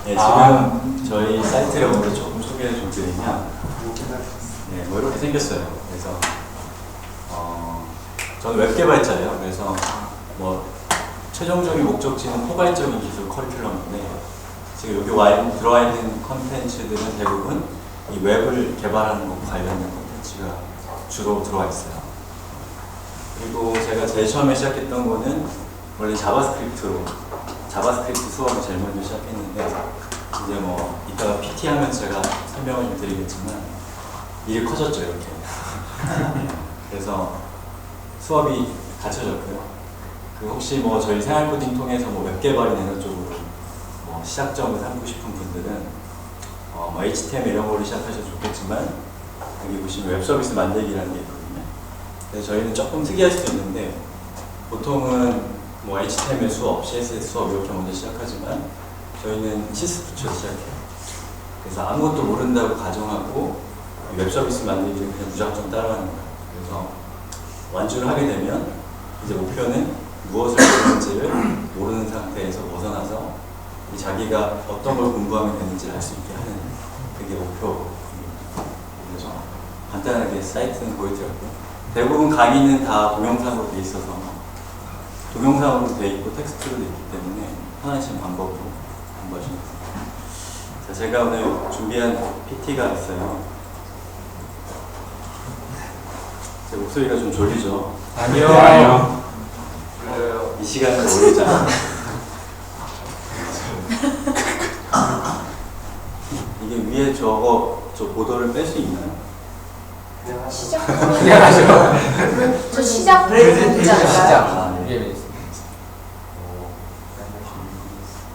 네, 지금 저희 사이트를 먼저 조금 소개를 좀 드리면, 네, 뭐 이렇게 생겼어요. 그래서 저는 웹 개발자예요. 그래서 뭐 최종적인 목적지는 포괄적인 기술 커리큘럼인데, 지금 여기 들어와 있는 컨텐츠들은 대부분 이 웹을 개발하는 것과 관련된 컨텐츠가 주로 들어와 있어요. 그리고 제가 제일 처음에 시작했던 거는 원래 자바스크립트 수업을 제일 먼저 시작했는데, 이제 뭐 이따가 PT 하면 제가 설명을 좀 드리겠지만 일이 커졌죠, 이렇게. 그래서 수업이 갖춰졌고요. 그 혹시 뭐 저희 생활코딩 통해서 뭐 웹 개발이나 이런 쪽으로 뭐 시작점을 삼고 싶은 분들은 뭐 HTML 이런 걸로 시작하셔도 좋겠지만, 여기 보시면 웹 서비스 만들기라는 게 있거든요. 그래서 저희는 조금 특이할 수도 있는데, 보통은 뭐 HTML 수업, CSS 수업 이렇게 먼저 시작하지만 저희는 시스부터 시작해요. 그래서 아무것도 모른다고 가정하고 웹 서비스 만들기를 그냥 무작정 따라하는 거예요. 그래서 완주를 하게 되면 이제 목표는 무엇을 하는지를 모르는 상태에서 벗어나서 자기가 어떤 걸 공부하면 되는지 알 수 있게 하는, 그게 목표입니다. 그래서 간단하게 사이트는 보여드렸고, 대부분 강의는 다 동영상으로 돼 있어서 동영상으로 돼 있고 텍스트로 돼 있기 때문에 편하신 방법으로 공부하시면 됩니다. 자, 제가 오늘 준비한 PT가 있어요. 제 목소리가 좀 졸리죠? 아니요. 이 시간에 졸리잖아요. 이게 위에 저 보도를 뺄 수 있나요? 시작. 그냥 하죠. 저 시작 프레젠테이션 문자 알까요? 시작. 아, 네. 예,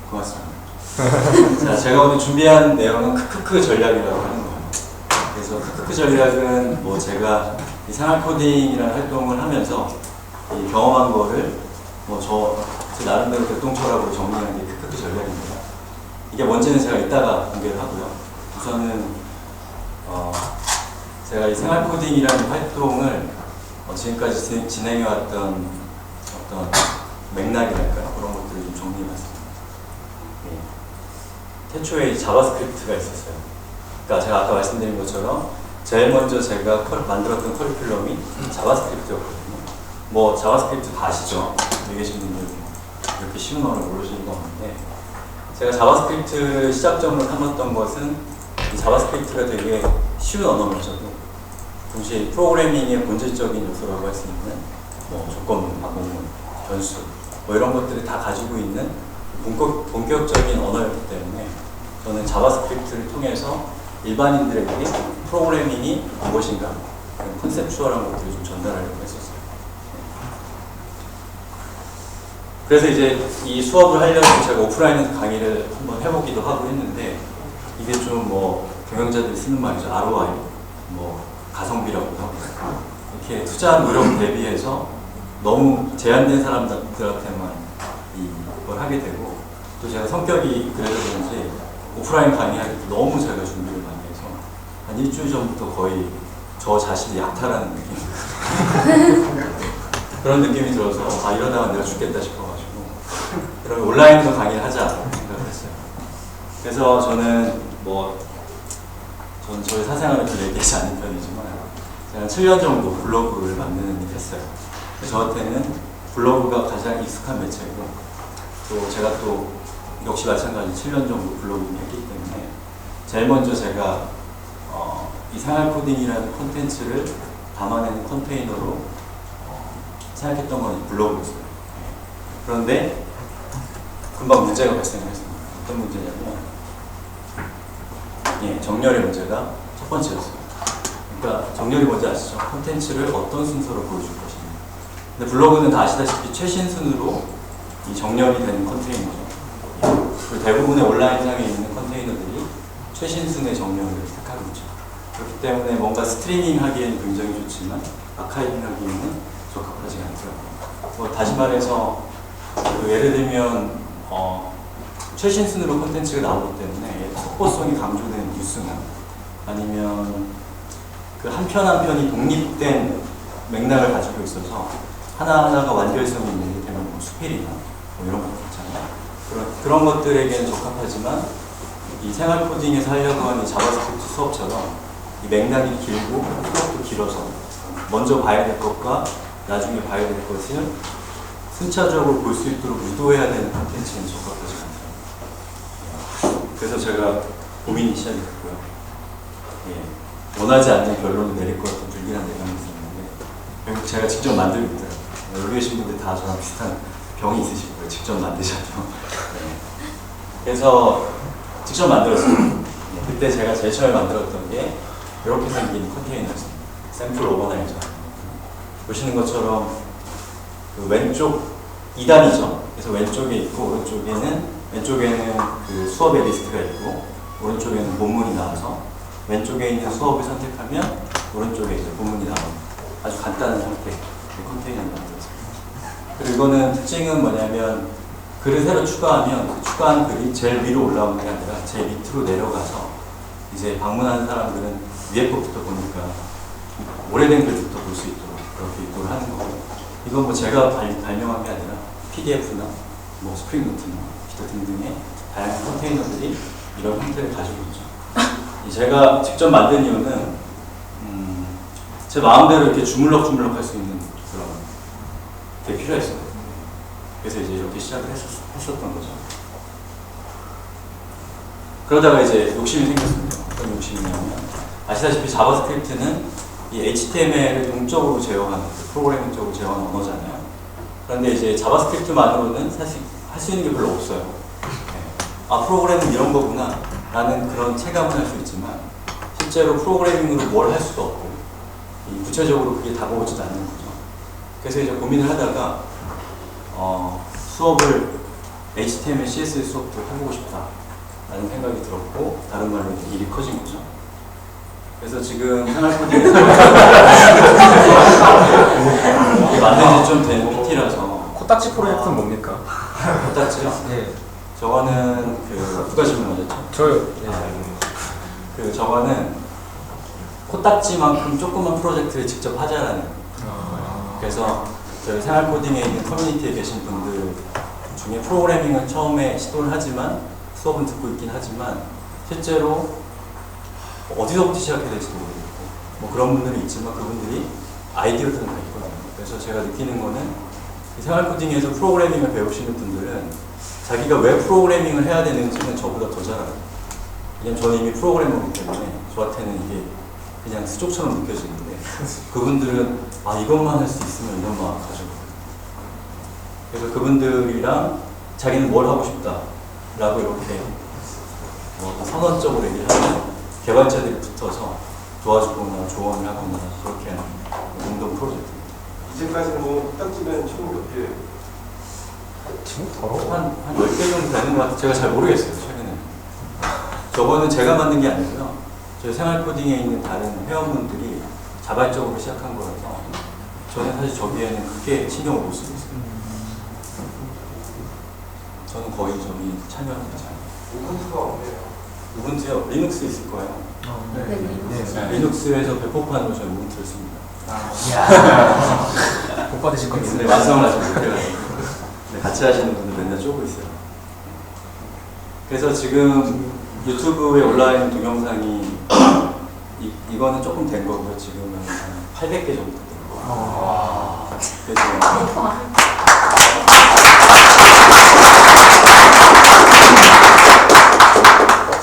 고맙습니다. 자, 제가 오늘 준비한 내용은 크크크 전략이라고 하는 거예요. 그래서 크크크 전략은 뭐 제가 이 생활코딩이라는 활동을 하면서 이 경험한 거를 뭐 제 나름대로 교통철학으로 정리하는 게 크크크 전략입니다. 이게 뭔지는 제가 이따가 공개를 하고요. 우선은 제가 이 생활코딩이라는 활동을 지금까지 진행해왔던 어떤 맥락이랄까요? 그런 것들을 좀 정리해봤습니다. 태초에 자바스크립트가 있었어요. 그러니까 제가 아까 말씀드린 것처럼 제일 먼저 제가 만들었던 커리큘럼이 자바스크립트였거든요. 뭐 자바스크립트 다 아시죠? 여기 계신 분들 이렇게 쉬운 언어를 모르시는 거 없는데, 제가 자바스크립트 시작점으로 삼았던 것은 이 자바스크립트가 되게 쉬운 언어면서도 동시에 프로그래밍의 본질적인 요소라고 할 수 있는 뭐 조건문, 반복문, 변수 뭐 이런 것들을 다 가지고 있는 본격적인 언어였기 때문에 저는 자바스크립트를 통해서 일반인들에게 프로그래밍이 무엇인가 그런 컨셉추얼한 것들을 좀 전달하려고 했었어요. 그래서 이제 이 수업을 하려고 제가 오프라인에서 강의를 한번 해보기도 하고 했는데, 이게 좀 뭐 경영자들이 쓰는 말이죠. ROI, 뭐 가성비라고도 하고, 이렇게 투자한 노력 대비해서 너무 제한된 사람들한테만 이걸 하게 되고, 또 제가 성격이 그래서 그런지 오프라인 강의할 때 너무 제가 준비를 많이 해서 한 일주일 전부터 거의 저 자신이 약탈하는 느낌 그런 느낌이 들어서 이러다가 내가 죽겠다 싶어가지고 그러면 온라인으로 강의를 하자 생각을 했어요. 그래서 저는 저는 저희 사생활을 좀 얘기하지 않는 편이지만 제가 7년 정도 블로그를 만드는 일을 했어요. 저한테는 블로그가 가장 익숙한 매체고, 또 제가 또 역시 마찬가지 7년 정도 블로깅을 했기 때문에 제일 먼저 제가 이 생활코딩이라는 콘텐츠를 담아내는 컨테이너로 생각했던 건 블로그였어요. 그런데 금방 문제가 발생을 했습니다. 어떤 문제냐면 정렬의 문제가 첫 번째였어요. 그러니까 정렬이 뭔지 아시죠? 콘텐츠를 어떤 순서로 보여줄 것인가. 근데 블로그는 다 아시다시피 최신순으로 이 정렬이 되는 컨테이너죠. 그리고 대부분의 온라인상에 있는 컨테이너들이 최신순의 정렬을 택하고 있죠. 그렇기 때문에 뭔가 스트리밍 하기에는 굉장히 좋지만 아카이빙 하기에는 적합하지 않더라고요. 다시 말해서 예를 들면 최신순으로 콘텐츠가 나오기 때문에 속보성이 강조된 뉴스나 아니면 그 한 편 한 편이 독립된 맥락을 가지고 있어서 하나하나가 완결성이 있는, 예를 들면 뭐 수필이나 뭐 이런 것들 있잖아요. 그런 것들에게는 적합하지만 이 생활 코딩에서 하려고 하는 자바스크립트 수업처럼 이 맥락이 길고 수업도 길어서 먼저 봐야 될 것과 나중에 봐야 될 것을 순차적으로 볼 수 있도록 유도해야 되는 콘텐츠는 적합하지 않아요. 그래서 제가 고민이 시작이 됐고요. 예, 원하지 않는 결론을 내릴 것 같은 불길한 예감이 있었는데 결국 제가 직접 만들고 있더라고요. 여기 계신 분들 다 저랑 비슷한 병이 있으실 거예요. 직접 만드셨죠. 네. 그래서 직접 만들었어요. 네, 그때 제가 제일 처음에 만들었던 게 이렇게 생긴 컨테이너였습니다. 샘플 오버나이저. 보시는 것처럼 그 왼쪽 2단이죠. 그래서 왼쪽에 있고 왼쪽에는 그 수업의 리스트가 있고 오른쪽에는 본문이 나와서 왼쪽에 있는 수업을 선택하면 오른쪽에 이제 본문이 나옵니다. 아주 간단한 형태의 컨테이너를 만들었습니다. 그리고 이거는 특징은 뭐냐면 글을 새로 추가하면 그 추가한 글이 제일 위로 올라오는 게 아니라 제일 밑으로 내려가서 이제 방문하는 사람들은 위에 것부터 보니까 오래된 글부터 볼 수 있도록 그렇게 유도를 하는 거고, 이건 뭐 제가 발명한 게 아니라 PDF나 뭐 스프링노트나 기타 등등의 다양한 컨테이너들이 이런 형태를 가지고 있죠. 제가 직접 만든 이유는 제 마음대로 이렇게 주물럭주물럭 할 수 있는 그런 게 필요했어요. 그래서 이제 이렇게 시작을 했었던 거죠. 그러다가 이제 욕심이 생겼습니다. 어떤 욕심이냐면, 아시다시피 자바스크립트는 이 HTML을 동적으로 제어하는, 프로그래밍적으로 제어하는 언어잖아요. 그런데 이제 자바스크립트만으로는 사실 할 수 있는 게 별로 없어요. 네. 아, 프로그래밍 이런 거구나 라는 그런 체감을 할 수 있지만 실제로 프로그래밍으로 뭘 할 수도 없고 구체적으로 그게 다가오지도 않는 거죠. 그래서 이제 고민을 하다가 수업을 HTML, CSS 수업도 해보고 싶다라는 생각이 들었고, 다른 말로 이제 일이 커진 거죠. 그래서 지금 생활 코딩에서 만든 지 좀 된 PT라서. 코딱지 프로젝트는 뭡니까? 코딱지요? 네. 저거는 누가 질문하셨죠? 저요. 네. 저거는 코딱지만큼 조그만 프로젝트를 직접 하자라는. 그래서 저희 생활 코딩에 있는 커뮤니티에 계신 분들 중에 프로그래밍을 처음에 시도를 하지만 수업은 듣고 있긴 하지만 실제로 어디서부터 시작해야 될지도 모르겠고 뭐 그런 분들이 있지만 그분들이 아이디어들은 다 있거든요. 그래서 제가 느끼는 거는 생활 코딩에서 프로그래밍을 배우시는 분들은 자기가 왜 프로그래밍을 해야 되는지는 저보다 더 잘 알아요. 왜냐면 저는 이미 프로그래머이기 때문에 저한테는 이게 그냥 수족처럼 느껴지는데 그분들은 아, 이것만 할 수 있으면 이런 마음 가지고, 그래서 그분들이랑 자기는 뭘 하고 싶다 라고 이렇게 선언적으로 얘기를 하면 개발자들이 붙어서 도와주거나 조언을 하거나 그렇게 하는 공동 프로젝트입니다. 이제까지는 뭐 딱지면 총 몇 개? 지금 더러워. 한 10개 정도 되는 것 같아요. 제가 잘 모르겠어요, 최근에. 저거는 제가 만든 게 아니고요. 저희 생활 코딩에 있는 다른 회원분들이 자발적으로 시작한 거라서 저는 사실 저기에는 크게 신경을 못 쓰고 있어요. 저는 거의 저기 참여하는 거잖아요. 우분투가 없네요. 우분투요? 리눅스 있을 거예요. 네. 리눅스에서 배포판으로 저희 우분투를 씁니다. 못 받으실 겁니다. 근데 완성을 아직 못해가지고 같이 하시는 분들 맨날 쪼고 있어요. 그래서 지금 유튜브에 올라와 있는 동영상이 이거는 조금 된 거고요. 지금은 한 800개 정도 된 거예요. 그래서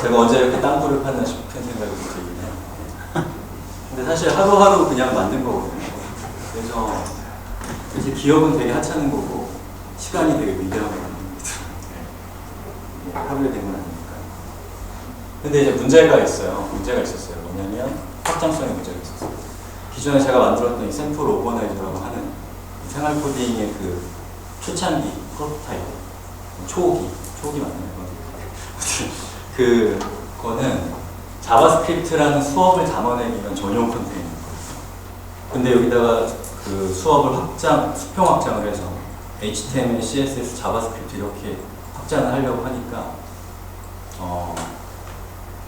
제가 언제 이렇게 땅굴을 팠나 싶은 생각이 들긴 해요. 근데 사실 하루하루 그냥 만든 거거든요. 그래서 이제 기억은 되게 하찮은 거고 시간이 되게 위대하거든요. 하루에 된 건 아니니까. 근데 이제 문제가 있었어요. 뭐냐면 확장성의 문제가 있었어요. 기존에 제가 만들었던 이 샘플 오버나이저라고 하는 생활 코딩의 그 초창기 프로토타입, 초기 맞나요? 그거는 자바스크립트라는 수업을 담아내기 위한 전용 컨테이너거든요. 근데 여기다가 그 수업을 수평 확장을 해서 HTML, CSS, 자바스크립트 이렇게 확장을 하려고 하니까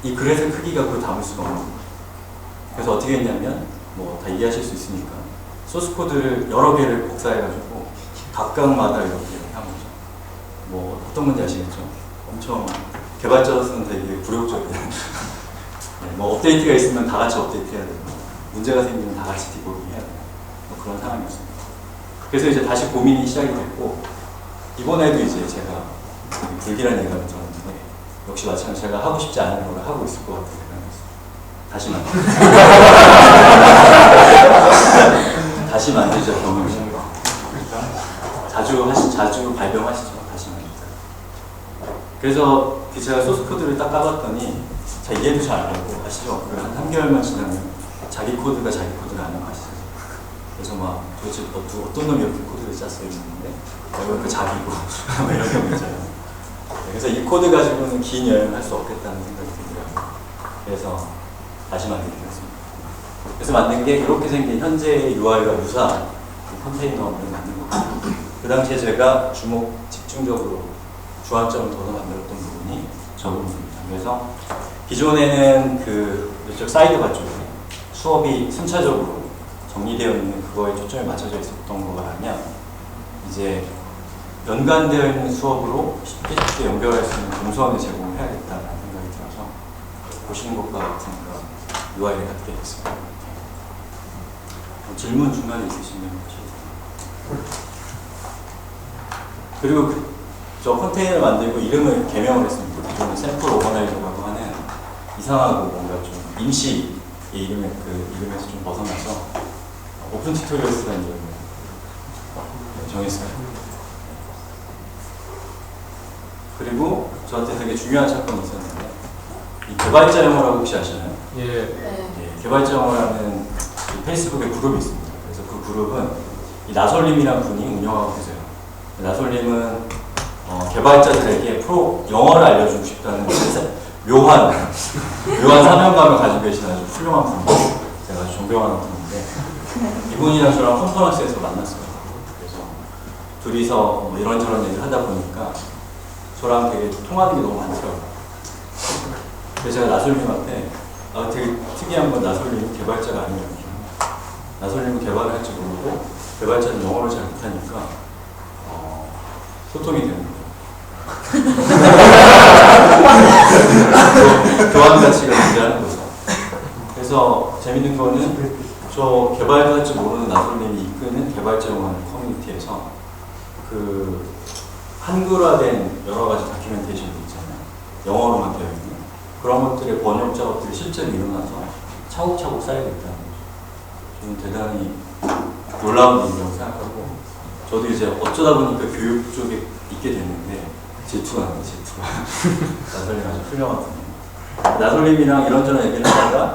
이 그래서 크기가 그걸 담을 수가 없는 거예요. 그래서 어떻게 했냐면 뭐 다 이해하실 수 있으니까 소스 코드를 여러 개를 복사해가지고 각각마다 이렇게 한 거죠. 뭐 어떤 건지 아시겠죠? 엄청 개발자로서는 되게 굴욕적이에요. 네, 뭐 업데이트가 있으면 다 같이 업데이트해야 되고 문제가 생기면 다 같이 디버깅해야 되고 뭐 그런 상황이었습니다. 그래서 이제 다시 고민이 시작이 됐고 이번에도 이제 제가 불길한 예감이 들었는데 역시 마찬가지로 제가 하고 싶지 않은 걸 하고 있을 것 같은 생각이 들었어요. 다시 만들자 경험이죠. 자주 발병하시죠. 다시 만들자. 그래서 제가 소스 코드를 딱 까봤더니 자 이해도 잘 안 되고 아시죠? 한 3개월만 지나면 자기 코드가 자기 코드가 아닌 거 아시죠? 그래서 막 도대체 어떤 놈이 이렇게 코드를 짰어요 이랬는데 이건 그 자기고 뭐 이런 경우 있잖아요. 그래서 이 코드 가지고는 긴 여행을 할 수 없겠다는 생각이 들더라고요. 그래서 다시 만들게 됐습니다. 그래서 만든 게 이렇게 생긴 현재의 UI와 유사한 컨테이너를 만든 거고 그 당시에 제가 집중적으로 주안점을 둬서 만들었던 부분이 저 부분입니다. 그래서 기존에는 그 이쪽 사이드바 쪽에 수업이 순차적으로 정리되어 있는 그거에 초점이 맞춰져 있었던 거라면 이제 연관되어 있는 수업으로 쉽게 연결할 수 있는 동선을 제공을 해야겠다는 생각이 들어서 보시는 것과 같은 그런 UI를 갖게 됐습니다. 질문 중간에 있으시면 하셔도 그리고 저 컨테이너를 만들고 이름을 개명을 했습니다. 기존에 샘플 오버나이저라고 하는 이상하고 뭔가 좀 임시 이름에서 좀 벗어나서 오픈 튜토리얼스라는 이름을 정했어요. 그리고 저한테 되게 중요한 사건이 있었는데 이 개발자 영어라고 혹시 아시나요? 예. 예, 개발자 영어라는 페이스북에 그룹이 있습니다. 그래서 그 그룹은 이 나솔님이라는 분이 운영하고 계세요. 나솔님은 개발자들에게 영어를 알려주고 싶다는 묘한 사명감을 가지고 계신 아주 훌륭한 분이에요. 제가 아주 존경하는 분인데 이분이랑 저랑 컨퍼런스에서 만났어요. 그래서 둘이서 뭐 이런저런 얘기를 하다 보니까 저랑 되게 통하는 게 너무 많더라고요. 그래서 제가 나솔님한테 되게 특이한 건 나솔님은 개발자가 아니거든요. 나솔님은 개발을 할 줄 모르고 개발자는 영어를 잘 못하니까 소통이 되는 거예요. 교환 가치가 존재하는 거죠. 그래서 재밌는 거는 저 개발도 할 줄 모르는 나솔님이 이끄는 개발자 영어 커뮤니티에서 그 한글화된 여러 가지 다큐멘테이션도 있잖아요. 영어로만 되어 있는 그런 것들의 번역 작업들이 실제로 일어나서 차곡차곡 쌓이고 있다는 거죠. 저는 대단히 놀라운 일이라고 생각하고 저도 이제 어쩌다 보니까 교육 쪽에 있게 됐는데 질투가 나요, 질투가. 나솔님 아주 훌륭한 분이에요. 나솔님이랑 이런저런 얘기를 하다가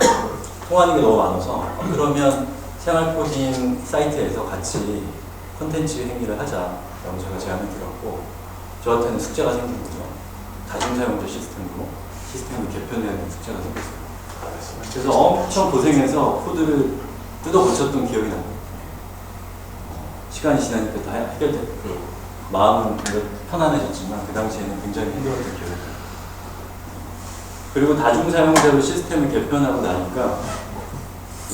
통하는 게 너무 많아서 그러면 생활코딩 사이트에서 같이 콘텐츠 행위를 하자라고 제가 제안을 드렸고 저한테는 숙제가 생긴 거죠. 다중사용자 시스템을 개편해야 되는 숙제가 생겼어요. 그래서 엄청 고생해서 코드를 뜯어 고쳤던 기억이 나요. 시간이 지나니까 다 해결됐고 마음은 편안해졌지만 그 당시에는 굉장히 힘들었던 기억이 나요. 그리고 다중사용자로 시스템을 개편하고 나니까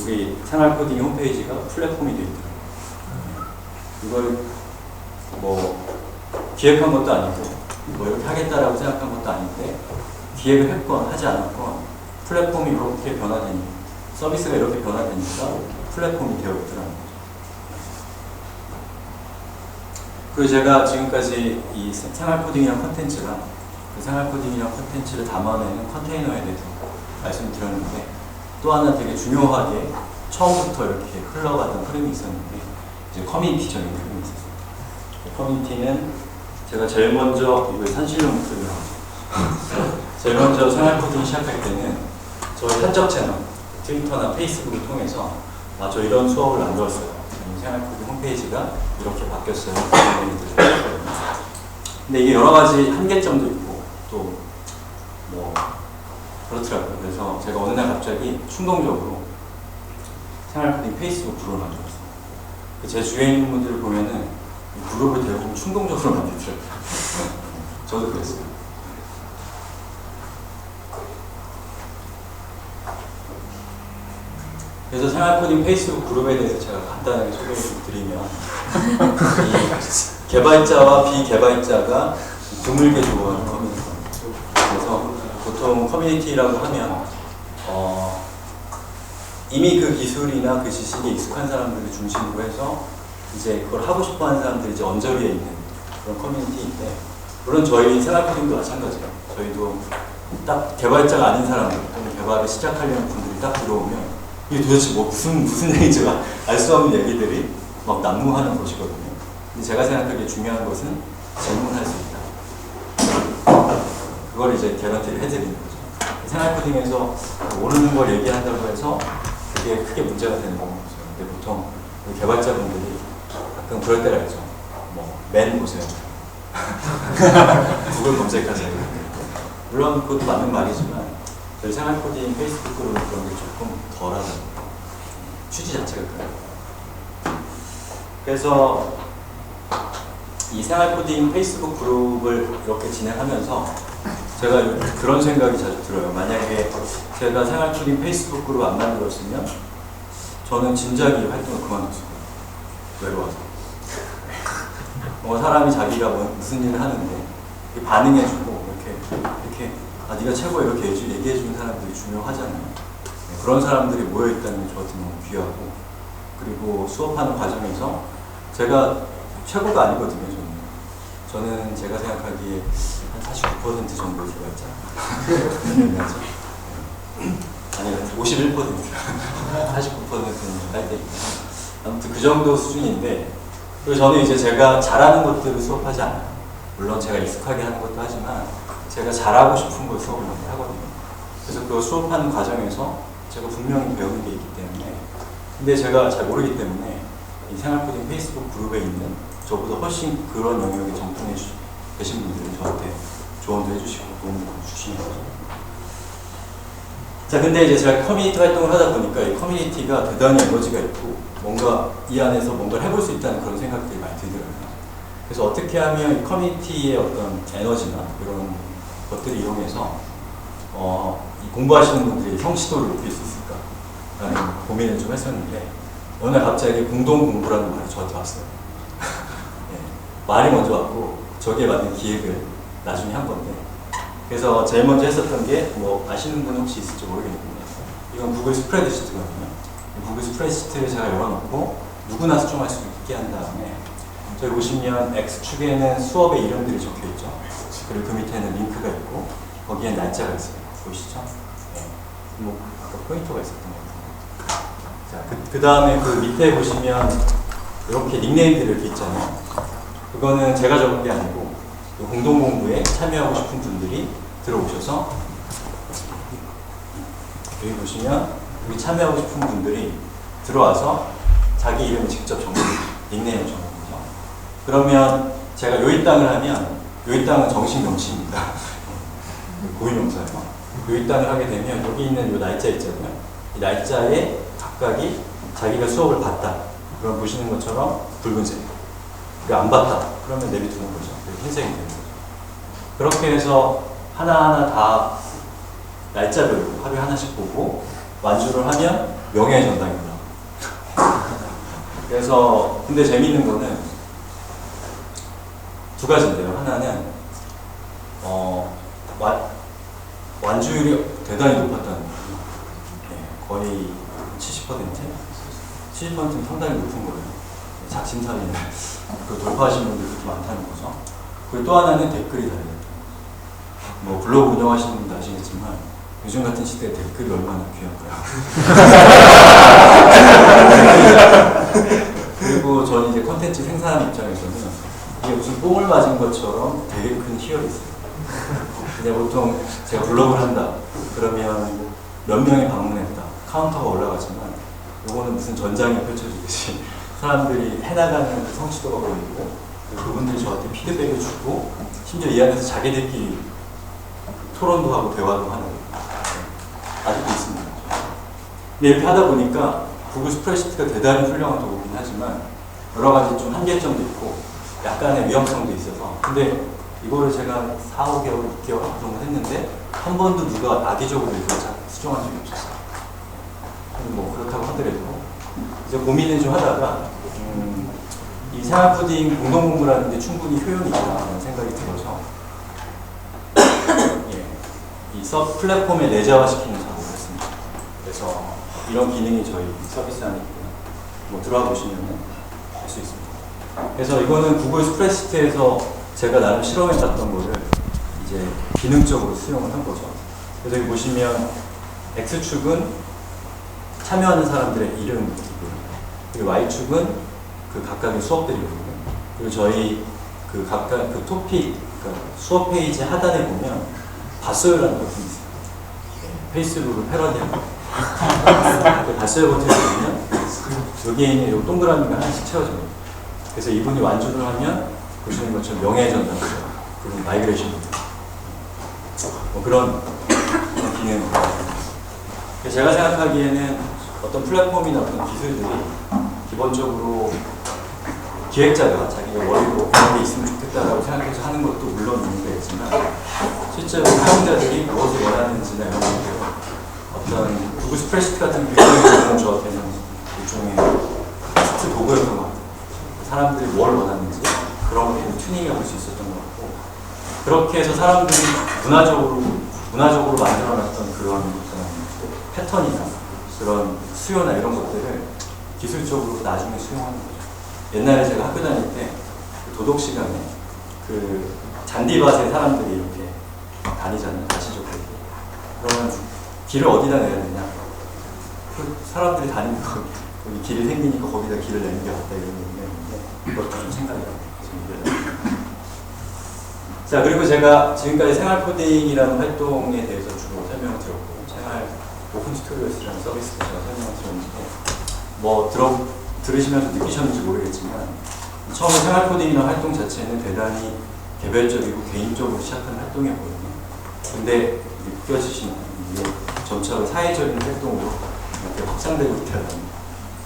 우리 생활코딩 홈페이지가 플랫폼이 되어 있더라고요. 이걸 뭐 기획한 것도 아니고 뭐 이렇게 하겠다라고 생각한 것도 아닌데 기획을 했건 하지 않았건 플랫폼이 이렇게 변화되니까 서비스가 이렇게 변화되니까 플랫폼이 되어 있더라고요. 그리고 제가 지금까지 이 생활코딩이랑 콘텐츠가 그 생활코딩이랑 콘텐츠를 담아내는 컨테이너에 대해서 말씀드렸는데 또 하나 되게 중요하게 처음부터 이렇게 흘러가던 흐름이 있었는데 이제 커뮤니티적인 흐름이 있었어요. 커뮤니티는 제가 제일 먼저 이거 산실용 목소리를 하죠. 제일 먼저 생활코딩 시작할 때는 저희 한적 채널 트위터나 페이스북을 통해서 저 이런 수업을 만들었어요. 생활코딩 홈페이지가 이렇게 바뀌었어요. 근데 이게 여러 가지 한계점도 있고 또 뭐 그렇더라고요. 그래서 제가 어느 날 갑자기 충동적으로 생활코딩 페이스북 그룹을 만들었어요. 제 주위에 있는 분들을 보면은 이 그룹을 대부분 충동적으로 만들더라고요. 저도 그랬어요. 그래서 생활코딩 페이스북 그룹에 대해서 제가 간단하게 소개를 좀 드리면 이 개발자와 비개발자가 드물게 조언하는 커뮤니티입니다. 그래서 보통 커뮤니티라고 하면 이미 그 기술이나 그 지식에 익숙한 사람들을 중심으로 해서 이제 그걸 하고 싶어하는 사람들이 이제 언저리에 있는 그런 커뮤니티인데, 물론 저희 생활코딩도 마찬가지예요. 저희도 딱 개발자가 아닌 사람들 또는 개발을 시작하려는 분들이 딱 들어오면 이게 도대체 뭐 무슨 얘기인지 알 수 없는 얘기들이 막 난무하는 곳이거든요. 근데 제가 생각하기에 중요한 것은 질문할 수 있다. 그걸 이제 개런티를 해드리는 거죠. 생활코딩에서 모르는 걸 얘기한다고 해서 그게 크게 문제가 되는 건 없어요. 근데 보통 우리 개발자분들이 가끔 그럴 때가 있죠. 맨 보세요. 구글 검색하세요. 물론 그것도 맞는 말이지만 저희 생활코딩 페이스북으로 그런 게 조금 덜하다. 취지 자체가 그래요. 그래서 이 생활코딩 페이스북 그룹을 이렇게 진행하면서 제가 그런 생각이 자주 들어요. 만약에 제가 생활코딩 페이스북 그룹 안 만들었으면 저는 진작에 활동을 그만뒀을 거예요. 외로워서. 사람이 자기가 무슨 일을 하는데 반응해주고 이렇게 네가 최고 이렇게 얘기해주는 사람들이 중요하잖아요. 네, 그런 사람들이 모여있다는 게 저한테 너무 귀하고, 그리고 수업하는 과정에서 제가 최고가 아니거든요. 저는 제가 생각하기에 한 49% 정도의 개발자. 아니 51%. 49%는 딸 때입니다. 아무튼 그 정도 수준인데, 그리고 저는 이제 제가 잘하는 것들을 수업하지 않아요. 물론 제가 익숙하게 하는 것도 하지만 제가 잘하고 싶은 걸 수업을 많이 하거든요. 그래서 그 수업하는 과정에서 제가 분명히 배우는 게 있기 때문에, 근데 제가 잘 모르기 때문에 이 생활코딩 페이스북 그룹에 있는 저보다 훨씬 그런 영역에 정통해 계신 분들이 저한테 조언도 해주시고 도움도 주시는 거죠. 자, 근데 이제 제가 커뮤니티 활동을 하다 보니까 이 커뮤니티가 대단히 에너지가 있고 뭔가 이 안에서 뭔가를 해볼 수 있다는 그런 생각들이 많이 들더라고요. 그래서 어떻게 하면 이 커뮤니티의 어떤 에너지나 이런 것들을 이용해서 이 공부하시는 분들이 성취도를 높일 수 있을까라는 고민을 좀 했었는데, 어느 날 갑자기 공동 공부라는 말이 저한테 왔어요. 네, 말이 먼저 왔고 저기에 맞는 기획을 나중에 한 건데, 그래서 제일 먼저 했었던 게 아시는 분 혹시 있을지 모르겠는데, 이건 구글 스프레드시트거든요. 구글 스프레드시트를 제가 열어놓고 누구나 수정할 수 있게 한 다음에, 저기 보시면 X축에는 수업의 이름들이 적혀있죠. 그리고 그 밑에는 링크가 있고 거기에 날짜가 있어요. 보이시죠? 네. 아까 포인터가 있었던 것 같아요. 자, 그 다음에 그 밑에 보시면 이렇게 닉네임들이 이렇게 있잖아요. 그거는 제가 적은 게 아니고 공동공부에 참여하고 싶은 분들이 들어오셔서, 여기 보시면 여기 참여하고 싶은 분들이 들어와서 자기 이름을 직접 닉네임을 적는 거죠. 그러면 제가 요이 땅을 하면, 요이 땅은 정식 명칭입니다. 고유명사예요. 요이 땅을 하게 되면 여기 있는 요 날짜 있잖아요. 이 날짜에 각각이 자기가 수업을 봤다. 그럼 보시는 것처럼 붉은색. 그리고 안 봤다. 그러면 내비두는 거죠. 흰색이 되는 거죠. 그렇게 해서 하나하나 다 날짜별로 하루에 하나씩 보고 완주를 하면 명예의 전당입니다. 그래서 근데 재미있는 거는 두 가지인데요. 하나는 완주율이 대단히 높았다는 거예요. 네, 거의 70%는 상당히 높은 거예요. 작심삼일을 돌파하신 분들이 그렇게 많다는 거죠. 그리고 또 하나는 댓글이 달려요. 블로그 운영하시는 분도 아시겠지만 요즘 같은 시대에 댓글이 얼마나 귀한가요. 그리고 저는 이제 컨텐츠 생산하는 입장에서는 이게 무슨 뽕을 맞은 것처럼 되게 큰 희열이 있어요. 근데 보통 제가 블로그를 한다 그러면 몇 명이 방문했다 카운터가 올라가지만, 요거는 무슨 전장이 펼쳐지듯이 사람들이 해나가는 성취도가 보이고, 그분들이 저한테 피드백을 주고 심지어 이 안에서 자기들끼리 토론도 하고 대화도 하는 아직도 있습니다. 근데 이렇게 하다 보니까 구글 스프레드시트가 대단히 훌륭한 도구긴 하지만 여러 가지 좀 한계점도 있고 약간의 위험성도 있어서, 근데 이거를 제가 4, 5개월, 6개월 정도 했는데 한 번도 누가 악의적으로 이걸 수정한 적이 없었어요. 그렇다고 하더라도 이제 고민을 좀 하다가 이 생활코딩 공동공부라는 게 충분히 효용이 있다는 생각이 들어서 예, 이 플랫폼에 내재화시키는 작업을 했습니다. 그래서 이런 기능이 저희 서비스 안에 있고요. 뭐 들어가 보시면 알 수 있습니다. 그래서 이거는 구글 스프레드시트에서 제가 나름 실험해봤던 거를 이제 기능적으로 수용을 한 거죠. 그래서 여기 보시면 X축은 참여하는 사람들의 이름이고요. 그리고 Y축은 그 각각의 수업들이거든요. 그리고 저희 그 각각 그 토픽, 그러니까 수업 페이지 하단에 보면 봤어요라는 버튼이 있어요. 페이스북을 패러디하고 그 봤어요 버튼을 누르면 여기에 있는 이 동그라미가 하나씩 채워져요. 그래서 이분이 완주를 하면 보시는 것처럼 명예의 전당이죠. 그리고 마이그레이션 뭐 그런 기능입니다. 제가 생각하기에는 어떤 플랫폼이나 어떤 기술들이 기본적으로 기획자가 자기가 머리로 그런 게 있으면 좋겠다라고 생각해서 하는 것도 물론 있는 거지만 실제로 사용자들이 무엇을 원하는지나 이런 것들 어떤 구글 스프레드시트 같은 굉장히 저한테는 일종의 테스트 도구였던 것 같아요. 사람들이 뭘 원하는지 그런 것들을 튜닝해볼 수 있었던 것 같고 그렇게 해서 사람들이 문화적으로 만들어놨던 그런 패턴이나 그런 수요나 이런 것들을 기술적으로 나중에 수용하는 거죠. 옛날에 제가 학교 다닐 때 도덕 시간에 그 잔디밭에 사람들이 이렇게 다니잖아요. 가시적으로. 그러면 길을 어디다 내야 되냐? 그 사람들이 다니는 거 거기 길이 생기니까 거기다 길을 내는 게 같다 이런 얘기가 있는데 그것도 좀 생각이 나요. 자, 그리고 제가 지금까지 생활 코딩이라는 활동에 대해서 주로 설명을 드렸고 생활 오픈 튜토리얼스라는 서비스도 제가 설명을 드렸는데 뭐 들으시면서 느끼셨는지 모르겠지만 처음에 생활 코딩이라는 활동 자체는 대단히 개별적이고 개인적으로 시작한 활동이었거든요. 근데 느껴지시나요? 이게 점차 사회적인 활동으로 이렇게 확장되고 있다는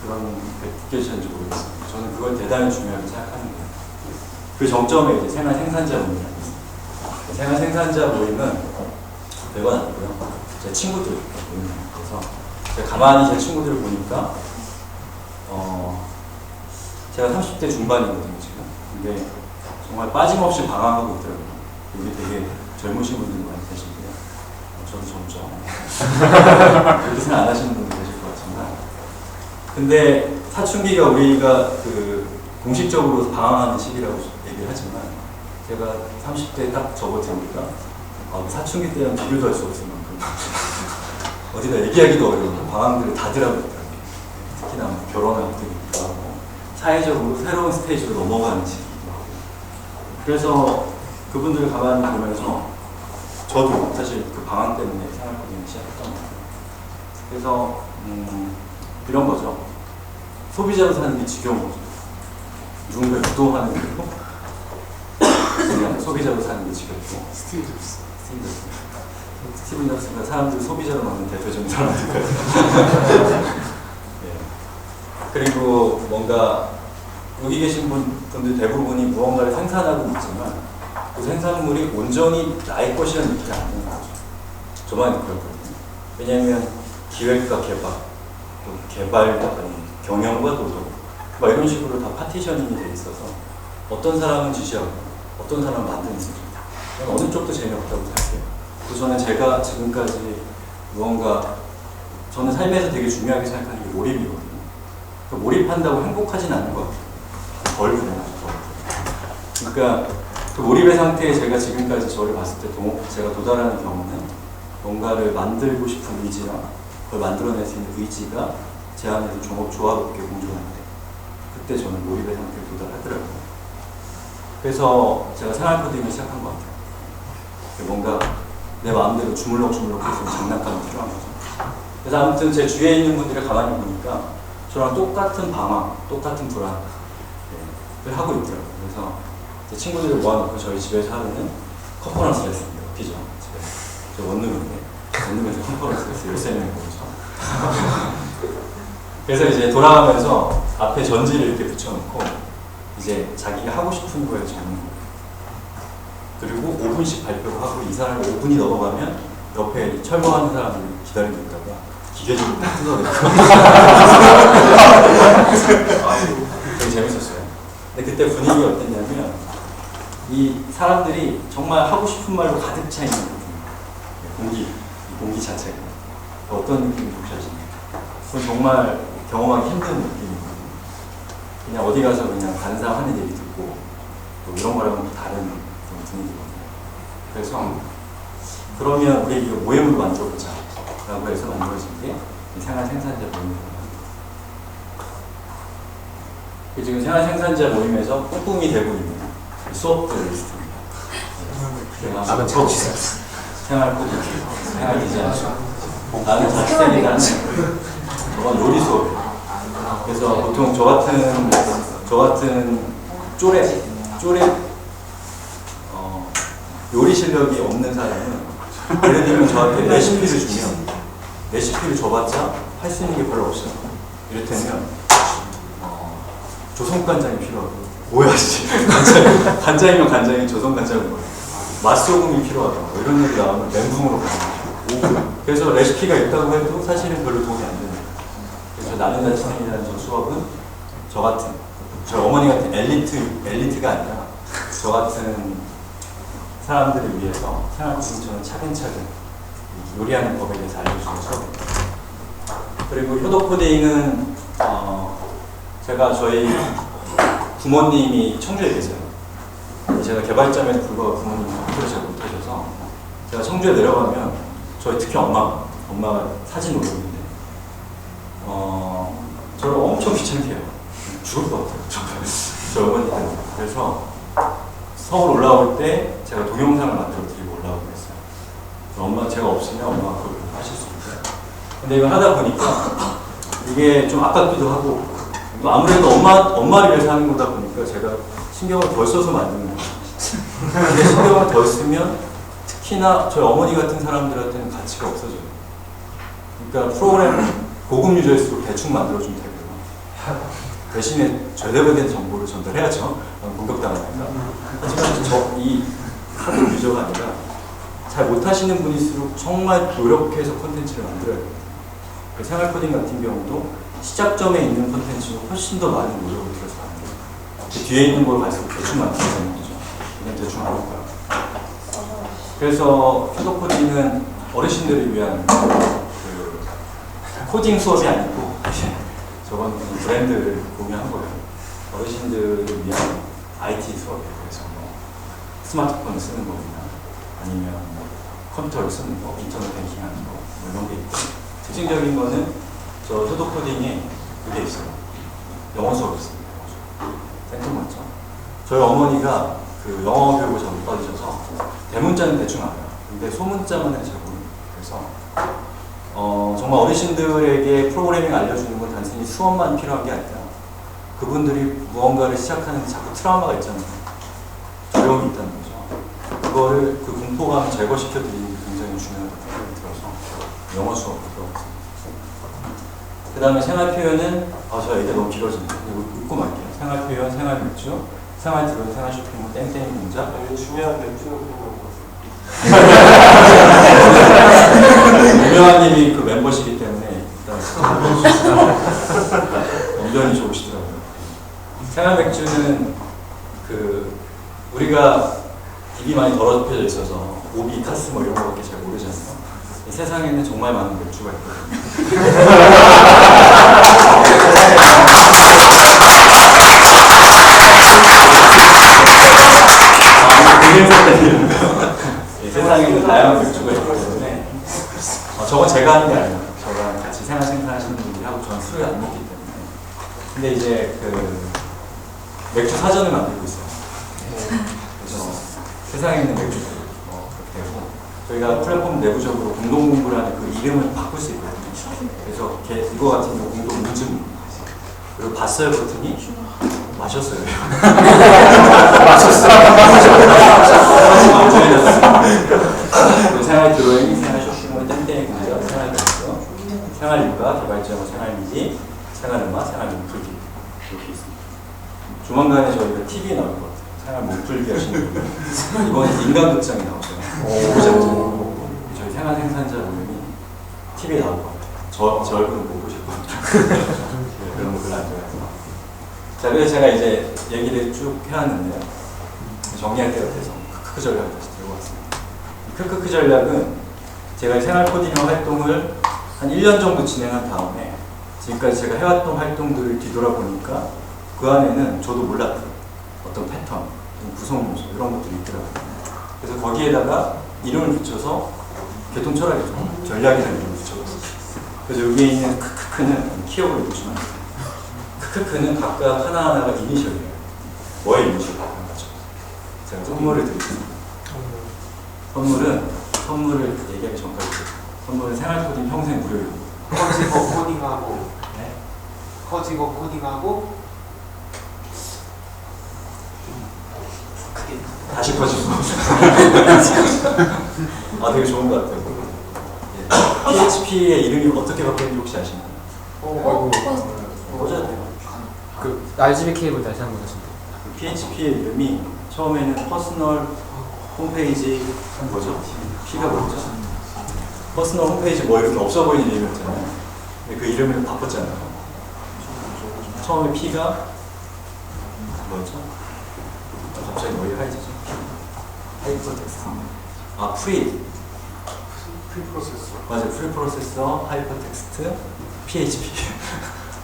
그런 게 느껴지는지 모르겠습니다. 저는 그걸 대단히 중요하게 생각하는데요. 그 정점에 이제 생활 생산자 모임이라고 있습니다. 생활 생산자 모임은 별건 아니고요. 제 친구들 모임이에요. 그래서 제가 가만히 제 친구들을 보니까 제가 30대 중반이거든요 지금. 근데 정말 빠짐없이 방황하고 있더라고요. 여기 되게 젊으신 분들이 많이 계신데요. 저도 젊죠. 그렇게 생각 안 하시는 분들 계실 것 같지만 근데 사춘기가 우리가 그 공식적으로 방황하는 시기라고 얘기를 하지만 제가 30대에 딱 접어드니까 사춘기 때랑 비교도 할 수 없을 만큼 어디다 얘기하기도 어려운 방황들을 다들 하고 있더라고요. 특히나 뭐 결혼하고 있기도 하고 사회적으로 새로운 스테이지로 넘어가는 시기이기도 하고 그래서 그분들을 가만히 보면서 저도 사실 그 방황 때문에 생활 코딩을 시작했던 것 같아요. 그래서 이런 거죠. 소비자로 사는 게 지겨운 거죠. 누군가 유도하는 거고 그냥 소비자로 사는 게 지겹고 스티븐 잡스가 사람들 소비자로 만든 대표적인 사람들까지 네. 그리고 뭔가 여기 계신 분들 대부분이 무언가를 생산하고 있지만 그 생산물이 온전히 나의 것이라는 느낌이 안 드는 거죠. 저만 그렇거든요. 왜냐하면 기획과 개발, 또 개발과 경영과 노동 막 이런 식으로 다 파티셔닝이 돼 있어서 어떤 사람은 지시하고 어떤 사람은 만드는 거죠. 어느 쪽도 재미없다고 생각해요. 그래서 저는 제가 지금까지 무언가 저는 삶에서 되게 중요하게 생각하는 게 몰입이거든요. 그 몰입한다고 행복하진 않은 것 같아요. 덜 불행하죠. 그러니까 그 몰입의 상태에 제가 지금까지 저를 봤을 때 제가 도달하는 경우는 뭔가를 만들고 싶은 의지랑 그걸 만들어낼 수 있는 의지가 제 안에서 조화롭게 공존할 때 그때 저는 몰입의 상태에 도달하더라고요. 그래서 제가 생활 코딩을 시작한 것 같아요. 뭔가 내 마음대로 주물럭주물럭 해서 장난감이 필요한 거죠. 그래서 아무튼 제 주위에 있는 분들을 가만히 보니까 저랑 똑같은 방황, 똑같은 불안을 하고 있더라고요. 그래서 제 친구들을 모아놓고 저희 집에서 하는 컨퍼런스 레슨입니다. 웃기죠? 집에서. 저 원룸에서 컨퍼런스 레슨 13명이 보죠. 그래서 이제 돌아가면서 앞에 전지를 이렇게 붙여놓고 이제 자기가 하고 싶은 거에 적는 거예요. 그리고 5분씩 발표를 하고 이 사람이 5분이 넘어가면 옆에 철거하는 사람들이 기다리고 있다가 기계적으로 딱 뜯어내고 되게 재밌었어요. 근데 그때 분위기가 어땠냐면 이 사람들이 정말 하고 싶은 말로 가득 차 있는 거예요. 이 공기 자체가 어떤 느낌인지 혹시 아시나요? 그건 정말 경험하기 힘든 느낌이거든요. 그냥 어디 가서 그냥 다른 사람 하는 얘기 듣고 또 이런 거랑은 또 다른 그런 분위기거든요. 그래서 그러면 우리 이거 모임을 만들어보자 라고 해서 만들어진 게 이 생활 생산자 모임이거든요. 지금 생활 생산자 모임에서 뿜뿜이 되고 있는 수업들 리스트입니다. 나는 자취생. 생활 코딩, 생활 디자인 수업. 나는 자취생이라는 저건 요리 수업이에요. 그래서 보통 저 같은 쪼렙 요리 실력이 없는 사람은 예를 들면 저한테 레시피를 주면 레시피를 줘봤자 할 수 있는 게 별로 없어요. 이를테면 조선간장이 필요하고 뭐야 씨 간장이면 간장이 조선간장은 뭐야 맛소금이 필요하다 뭐 이런 얘기 나오면 멘붕으로 가는 거죠. 그래서 레시피가 있다고 해도 사실은 별로 도움이 안 됩니다. 그래서 나는 자취생이라는 저 수업은 저 같은 저희 어머니 같은 엘리트가 아니라 저 같은 사람들을 위해서 생활코딩처럼 차근차근 요리하는 법에 대해서 알려주는 수업입니다. 그리고 효도코딩은 제가 저희 부모님이 청주에 계세요. 제가 개발자임에도 불구하고 부모님이 학교를 잘 못하셔서 제가 청주에 내려가면 저희 특히 엄마가 사진 올리는데 저를 엄청 귀찮게 해요. 죽을 것 같아요. 저희 어머니 때문에. 그래서 서울 올라올 때 제가 동영상을 만들어 드리고 올라오고 했어요. 제가 없으면 엄마가 그걸 하실 수 있어요. 근데 이걸 하다 보니까 이게 좀 아깝기도 하고 또 아무래도 엄마를 위해서 하는 거다 보니까 제가 신경을 덜 써서 만드는 거예요. 근데 신경을 덜 쓰면 특히나 저희 어머니 같은 사람들한테는 가치가 없어져요. 그러니까 프로그램 고급 유저일수록 대충 만들어주면 되고요. 대신에 제대로 된 정보를 전달해야죠. 공격당하니까. 하지만 이 하드 유저가 아니라 잘 못하시는 분일수록 정말 노력해서 콘텐츠를 만들어야 돼요. 생활코딩 같은 경우도 시작점에 있는 콘텐츠가 훨씬 더 많은 노력을 들여서 만들어요. 그 뒤에 있는 걸 갈수록 대충 만들어야 되는 거죠. 그냥 대충 하는 거야. 그래서 효도코딩은 어르신들을 위한 그 코딩 수업이 아니고 저건 브랜드를 공유한 거예요. 어르신들을 위한 IT 수업이에요. 그래서 뭐 스마트폰을 쓰는 거나 아니면 뭐 컴퓨터를 쓰는 거, 인터넷 뱅킹하는 거, 뭐 이런 게 있고 특징적인 거는 저 효도코딩에 그게 있어요. 영어 수업이 있습니다. 생뚱맞죠? 저희 어머니가 그 영어 교육을 잘 못 받으셔서 대문자는 대충 알아요. 근데 소문자만 잘 모릅니다. 그래서 정말 어르신들에게 프로그래밍 알려주는 건 단순히 수업만 필요한 게 아니라 그분들이 무언가를 시작하는데 자꾸 트라우마가 있잖아요. 두려움이 있다는 거죠. 그거를 그 공포감을 제거시켜 드리는 게 굉장히 중요하다고 생각이 들어서 영어 수업을 들어갔습니다. 그 다음에 생활 표현은 저 얘기 너무 길어지네요. 읽고 말게요. 생활 표현, 생활 맥주, 생활 드론, 생활 쇼핑몰, 땡땡이 공자. 중요한 맥주는 그런 것 같아요. 유명한님이 그 멤버시기 때문에 일단 언변이 좋으시더라고요. 생활 맥주는 그 우리가 입이 많이 더럽혀져 있어서 오비, 카스 뭐 이런 거밖에 잘 모르잖아요. 이 세상에는 정말 많은 맥주가 있거든요. 세상에는 다양한 맥주가 있기 때문에 저건 제가 하는 게 아니에요. 저랑 같이 생활 생산하시는 분들이 하고 저는 술을 안 먹기 때문에. 근데 이제 그 맥주 사전을 만들고 있어요. 그래서 세상에 있는 맥주들 그렇게 되고 저희가 플랫폼 내부적으로 공동 공부를 하는 그 이름을 바꿀 수 있거든요. 그래서 이거 같은 경우 공동 무즘 그리고 봤어요 버튼이 마셨어요. 생활 드로잉, 생활 쇼핑몰, 땡땡이 공자, 생활 맥주, 생활 일과, 개발자와 생활 미지, 생활 음악, 생활 몸풀기 이렇게 있습니다. 조만간에 저희가 TV에 나올 것 같아요. 생활 몸풀기 하시는 분. 이번에 인간극장이 나오잖아요. 보셨죠? 저희 생활 생산자 모임이 TV에 나올 것 같아요. 저 얼굴은 못 보실 것 같아요. 그런 거 별로 안 좋아해서. 자, 그래서 제가 이제 얘기를 쭉 해왔는데요. 정리할 때가 돼서 크크크 전략을 다시 들고 왔습니다. 크크크 전략은 제가 생활 코딩형 활동을 한 1년 정도 진행한 다음에 지금까지 제가 해왔던 활동들을 뒤돌아보니까 그 안에는 저도 몰랐던 어떤 패턴, 구성 요소 이런 것들이 있더라고요. 그래서 거기에다가 이름을 붙여서 교통철학이죠. 전략이라는 이름을 붙여봤어요. 그래서 여기에 있는 크크크는 키워드를 보시면 크크크는 각각 하나하나가 이니셜이에요. 뭐의 이니셜이에요? 제가 선물을 드리겠습니다. 선물을 얘기하기 전까지 선물은 생활코딩 평생 무료입니다. 커지고 코딩하고 네? 커지고 코딩하고 크게 다시 커지고 아 되게 좋은 것 같아요. 예. PHP의 이름이 어떻게 바뀌는지 혹시 아시나요? 보셔도 돼요. 그 RGB 케이블 다시 한번 하시면 돼요. 그 PHP의 이름이 처음에는 퍼스널 홈페이지 뭐죠? P가 뭐죠? 퍼스널 홈페이지 뭐 이렇게 없어 보이는 이름이었잖아요. 근데 그 이름을 바꿨잖아요. 처음에 P가 뭐였죠? 갑자기 머리 하얘지죠? 하이퍼텍스트. 아, 프리 프리프로세서. 맞아요. 프리 프로세서, 하이퍼텍스트, PHP.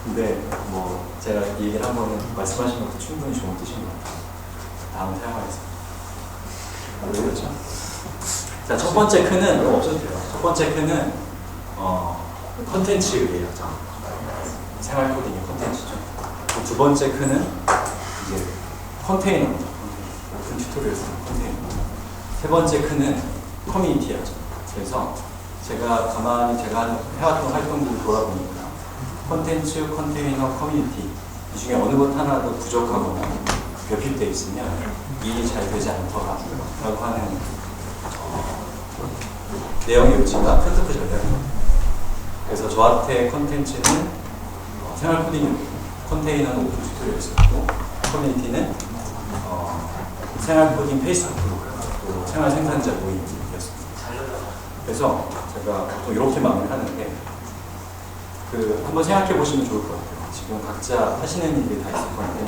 근데 뭐 제가 이 얘기를 한 번은 말씀하신 것도 충분히 좋은 뜻인 것 같아요. 다음 사용하겠습니다. 왜 그렇죠? 자, 첫 번째 크는 없어도 돼요. 첫 번째 크는 컨텐츠예요. 생활 코딩의 컨텐츠죠. 두 번째 크는 이제 컨테이너입니다. 오픈 튜토리얼 컨테이너. 세 번째 크는 커뮤니티였죠. 그래서 제가 가만히 제가 해왔던 활동들을 돌아보니까 컨텐츠, 컨테이너, 커뮤니티 이 중에 어느 것 하나도 부족하거나 결핍되어 있으면 일이 잘 되지 않더라라고 하는 내용의 요지가 프로토콜 전략입니다. 그래서 저한테 컨텐츠는 생활 코딩, 컨테이너는 오픈 튜토리얼이었고 커뮤니티는 생활 코딩 페이스북 그룹, 또 생활 생산자 모임이었습니다. 그래서 제가 보통 이렇게 마무리를 하는데 한번 생각해 보시면 좋을 것 같아요. 지금 각자 하시는 일이 다 있을 건데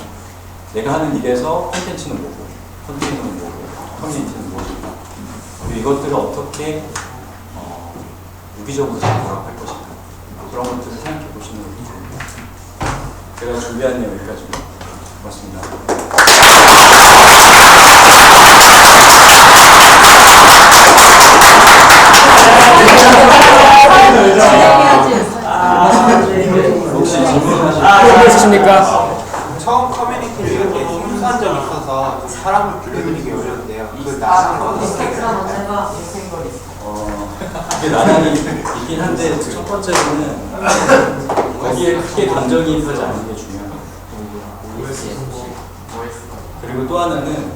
내가 하는 일에서 콘텐츠는 뭐고, 컨테이너는 뭐고, 커뮤니티는 뭐고, 그리고 이것들을 어떻게 유기적으로 잘 돌아갈 것인가 그런 것들을 생각해 보시는 것도 좋을 것 같아요. 제가 준비한 내용 여기까지고 고맙습니다. 혹시 질문하실 있으십니까? 처음 커뮤니티를 이렇게 순수한 적이 있어서 좀 사람을 불러들이기 어려운데요. 그 나중에 어떻게 이게 나날이 있긴 한데 첫 번째로는 거기에 크게 감정이입하지 않는 게 중요합니다. 그리고 또 하나는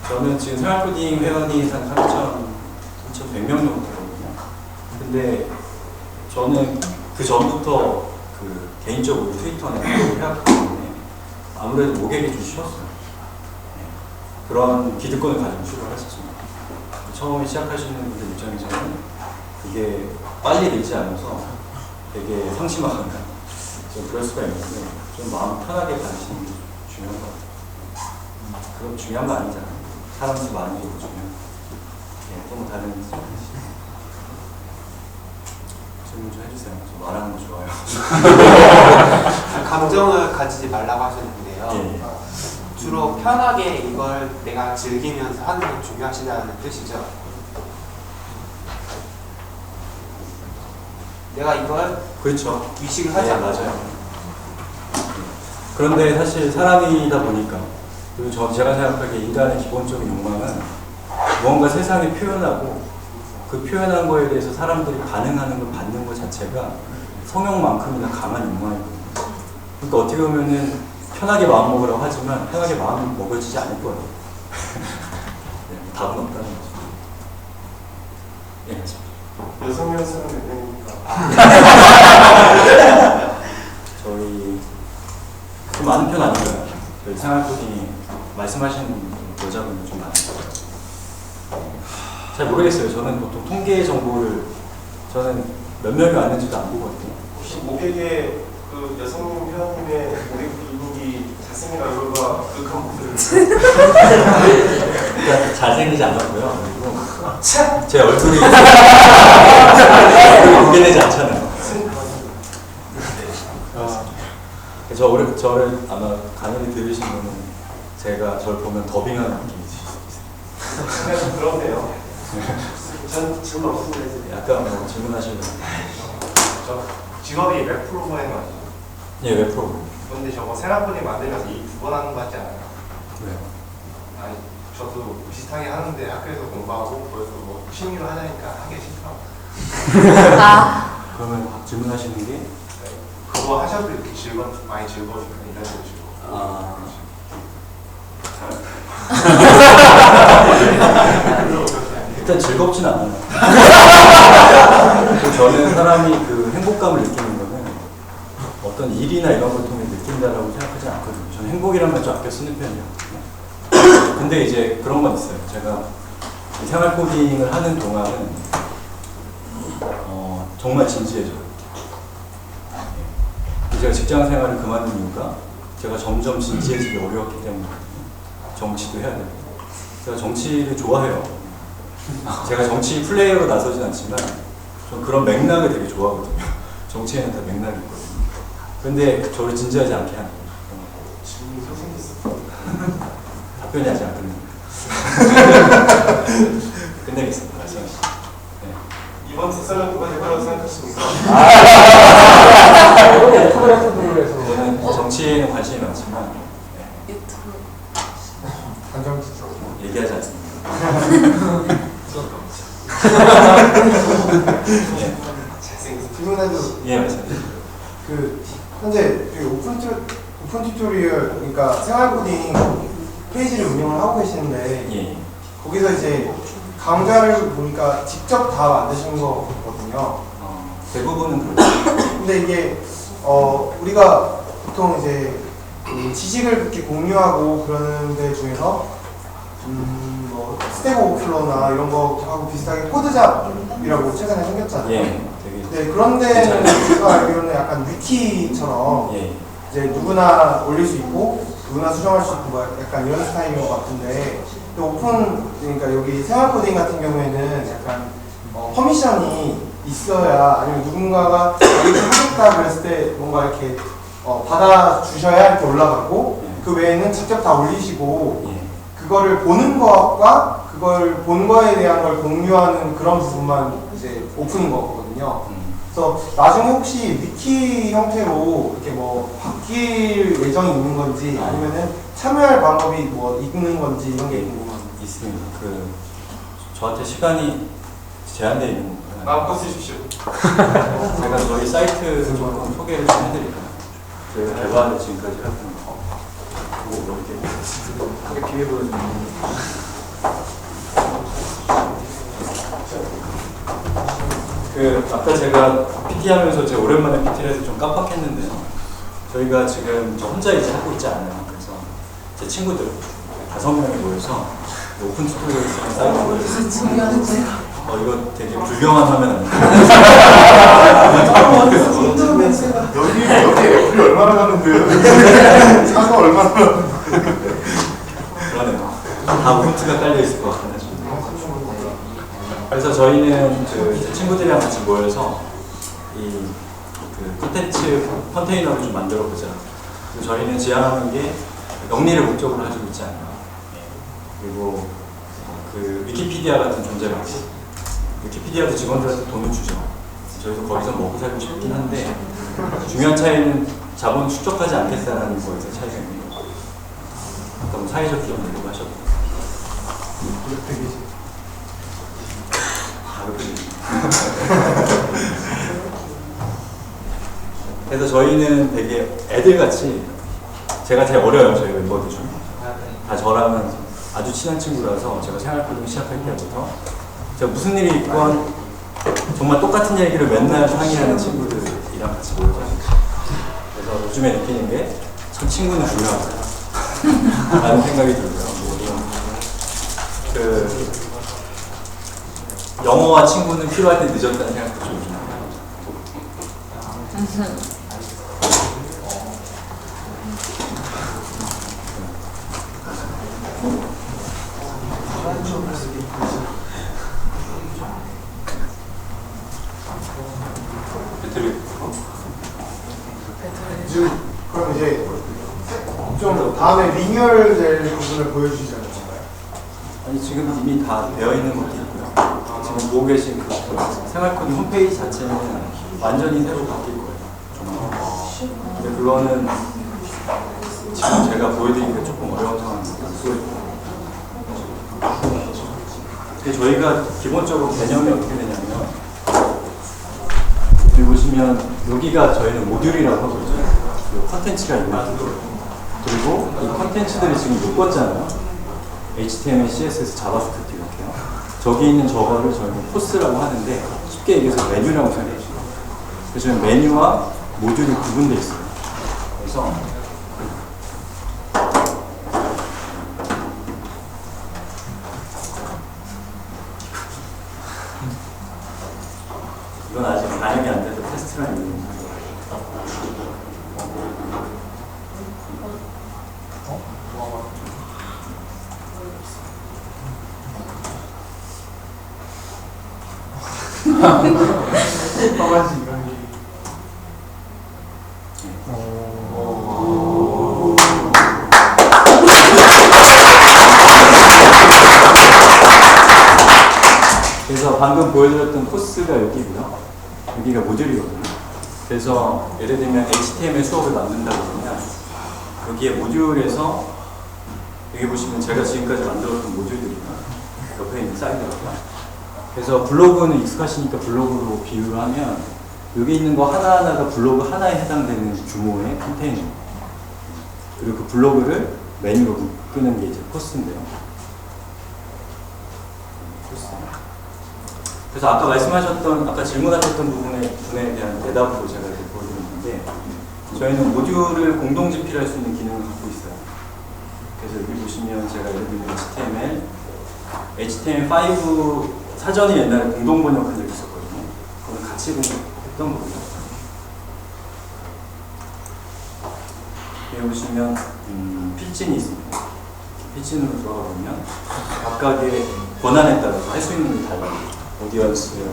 저는 지금 생활코딩 회원이 한 3,100명 정도 되거든요. 근데 저는 그 전부터 그 개인적으로 트위터나 블로그를 해왔기 때문에 아무래도 모객이 좀 쉬웠어요. 네. 그런 기득권을 가지고 시도를 했었습니다. 처음에 시작하시는 분들 입장에서는 그게 빨리 되지 않아서 되게 상심하거나 좀 그럴 수가 있는데 좀 마음 편하게 가지시는 게 중요한 것 같아요. 그건 중요한 거 아니잖아요. 사람 수 많은 게 더 중요한 거. 예, 또 뭐 다른 질문 좀 해주세요. 저 말하는 거 좋아요. 감정을 가지지 말라고 하셨는데요. 예. 주로 편하게 이걸 내가 즐기면서 하는 게 중요하시다는 뜻이죠. 내가 이걸 그렇죠. 위식을 하지 않아요. 맞아요. 그런데 사실 사람이다 보니까 그리고 제가 생각하기에 인간의 기본적인 욕망은 무언가 세상에 표현하고 그 표현한 거에 대해서 사람들이 반응하는 걸 받는 것 자체가 성욕만큼이나 강한 욕망이거든요. 그러니까 어떻게 보면은 편하게 마음 먹으라고 하지만 편하게 마음이 먹어지지 않을 거예요. 네, 답은 없다는 거죠. 예, 맞습니다. 여성이면 수는 몇 명입니까? 저희 좀 많은 편 아닌가요? 저희 생활코딩이 말씀하시는 여자분이 좀 많은 거예요. 잘 모르겠어요. 저는 보통 통계 정보를 저는 몇 명이 왔는지도 안 보거든요. 혹시 모객의 그 여성 회원님의 모객 이북이 잘생긴 얼굴과 그윽한 목소리를 그러니까 잘생기지 않았고요. 그리고 제 얼굴이 공개되지 않잖아요. 저를 아마 강연을 들으신 분은 제가 저를 보면 더빙하는 느낌이 드실 수 있어요. 그냥 그런데요. 전 질문 없습니다. 약간 뭐 질문하시면 저 직업이 웹 프로그래머 아니죠? 예, 웹 프로그램. 근데 저거 생활코딩 만들면서 이 두 번 하는 거 같지 않아요? 왜요? 아니 저도 비슷하게 하는데 학교에서 공부하고 거기서 뭐 취미로 하자니까 하기 싫더라고요. 아, 그러면 질문하시는 게 그거 하셔도 이렇게 많이 즐거우시면 이런 거 즐거워. 일단 즐겁진 않아요. 저는 사람이 그 행복감을 느끼는 거는 어떤 일이나 이런 걸 통해 느낀다라고 생각하지 않거든요. 저는 행복이라는 걸 좀 아껴 쓰는 편이에요. 근데 이제 그런 건 있어요. 제가 이 생활 코딩을 하는 동안은 정말 진지해져요. 제가 직장 생활을 그만둔 이유가 제가 점점 진지해지기 어려웠기 때문이거든요. 정치도 해야 되고. 제가 정치를 좋아해요. 제가 정치 플레이어로 나서진 않지만 전 그런 맥락을 되게 좋아하거든요. 정치에는 다 맥락이 있거든요. 근데 저를 진지하지 않게 하는 거예요. 질문이 생겼어. 답변이 아직 안 끝납니다. 끝내겠습니다. 말씀하시죠. 네. 이번 특선은 누가 될 거라고 생각하십니까? 저는 정치에는 관심이 많지만 유튜브. 한정치. 얘기하지 않습니다. 예, 잘생겼어. 질문해도 예, 말씀하시죠. 그 현재 오픈 튜토리얼 그러니까 생활 코딩 페이지를 운영을 하고 계시는데 예. 거기서 이제 강좌를 보니까 직접 다 만드신 거거든요. 대부분은 그렇죠. 근데 이게 우리가 보통 이제 그 지식을 그렇게 공유하고 그러는 데 중에서 뭐 스택 오버플로우나 이런 거하고 비슷하게 코드잡이라고 최근에 생겼잖아요. 예, 되게 네, 그런데 제가 알기로는 약간 위키처럼 예. 이제 누구나 올릴 수 있고 누구나 수정할 수 있고 뭐 약간 이런 스타일인 것 같은데 또 오픈 그러니까 여기 생활 코딩 같은 경우에는 약간 퍼미션이 있어야 아니면 누군가가 이렇게 하겠다 그랬을 때 뭔가 이렇게 받아주셔야 이렇게 올라가고 그 외에는 직접 다 올리시고 예. 그거를 보는 것과 그걸 본 거에 대한 걸 공유하는 그런 부분만 이제 오픈인 거거든요. 그래서 나중에 혹시 위키 형태로 이렇게 뭐 바뀔 예정이 있는 건지 아니면은 참여할 방법이 뭐 있는 건지 이런 게 궁금합니다. 있습니다. 그 저한테 시간이 제한되어 있는 건가요? 마음껏 쓰십시오. 제가 저희 사이트 조금 소개를 좀 해드릴까요? 저희가 개발을 지금까지 하고 있는 거. 그리고 이렇게 크게 비해 보여주면 그 아까 제가 PT 하면서 제가 오랜만에 PT를 해서 좀 깜빡했는데요. 저희가 지금 저 혼자 이제 하고 있지 않아요. 그래서 제 친구들 5명이 모여서 오픈 튜토리얼 쓰는 사이트를 중요한데. 이거 되게 불경한 화면 아닙니까? 여기 애플이 얼마나 가는데요? 사서 얼마나 그러네요. 다 포인트가 깔려 있을 것 같긴 하죠. 그래서 저희는 그 친구들이랑 같이 모여서 이 그 콘텐츠 컨테이너를 좀 만들어 보자. 그리고 저희는 지향하는 게 영리를 목적으로 가지고 있지 않나. 그리고 그 위키피디아 같은 존재가 있고 위키피디아도 직원들한테 돈을 주죠. 저희도 거기서 먹고 살고 싶긴 한데 중요한 차이는 자본 축적하지 않겠다는 거에서 차이가 있는 거죠. 아까 뭐 사회적 기업 얘기도 하셨고 그래서 저희는 되게 애들같이 제가 제일 어려요. 저희 멤버들 중에 다 저랑은 아주 친한 친구라서 제가 생활코딩 시작할 때부터 제가 무슨 일이 있건 정말 똑같은 얘기를 맨날 상의하는 친구들이랑 같이 모여서 그래서 요즘에 느끼는 게 참 친구는 중요하다 라는 생각이 들고요. 그 영어와 친구는 필요할 때 늦었다는 생각도 좀 듭니다. 다음에 리뉴얼될 부분을 보여주시는 건가요? 아니 지금 이미 다 되어 있는 것도 있고요. 지금 보고 계신 그 생활코드 홈페이지 자체는 완전히 새로 바뀔 거예요. 근데 그거는 지금 제가 보여드리기가 조금 어려운 상황입니다. 근데 저희가 기본적으로 개념이 어떻게 되냐면 여기 보시면 여기가 저희는 모듈이라고 하고 있죠. 컨텐츠가 있는 그리고 이 컨텐츠들이 지금 묶었잖아요. HTML, CSS, 자바스크립트 이렇게요. 저기 있는 저거를 저희는 코스라고 하는데 쉽게 얘기해서 메뉴라고 생각해 주시면 돼요. 그래서 저희는 메뉴와 모듈이 구분되어 있어요. 그래서 이건 아직 반영이 안 돼서 테스트라는 이유입니다. 빠가지 이런 게. 그래서 방금 보여드렸던 코스가 여기고요. 여기가 모듈이거든요. 그래서 예를 들면 HTML 수업을 만든다고 그러면 여기에 모듈에서 여기 보시면 제가 지금까지 만들었던 모듈들이 옆에 있는 사이드고요. 그래서 블로그는 익숙하시니까 블로그로 비유를 하면 여기 있는 거 하나하나가 블로그 하나에 해당되는 규모의 컨테이너. 그리고 그 블로그를 메뉴로 끄는 게 이제 코스인데요. 코스. 그래서 아까 말씀하셨던, 아까 질문하셨던 부분에 대한 대답으로 제가 이렇게 보여드렸는데, 저희는 모듈을 공동 집필할 수 있는 기능을 갖고 있어요. 그래서 여기 보시면 제가 예를 들면 HTML5 사전이 옛날에 공동 번역한 적이 있었거든요. 그걸 같이 번역했던 거고요. 여기 보시면 필진이 있습니다. 필진으로 들어가 보면 각각의 권한에 따라서 할 수 있는 게 달라요. 오디언스,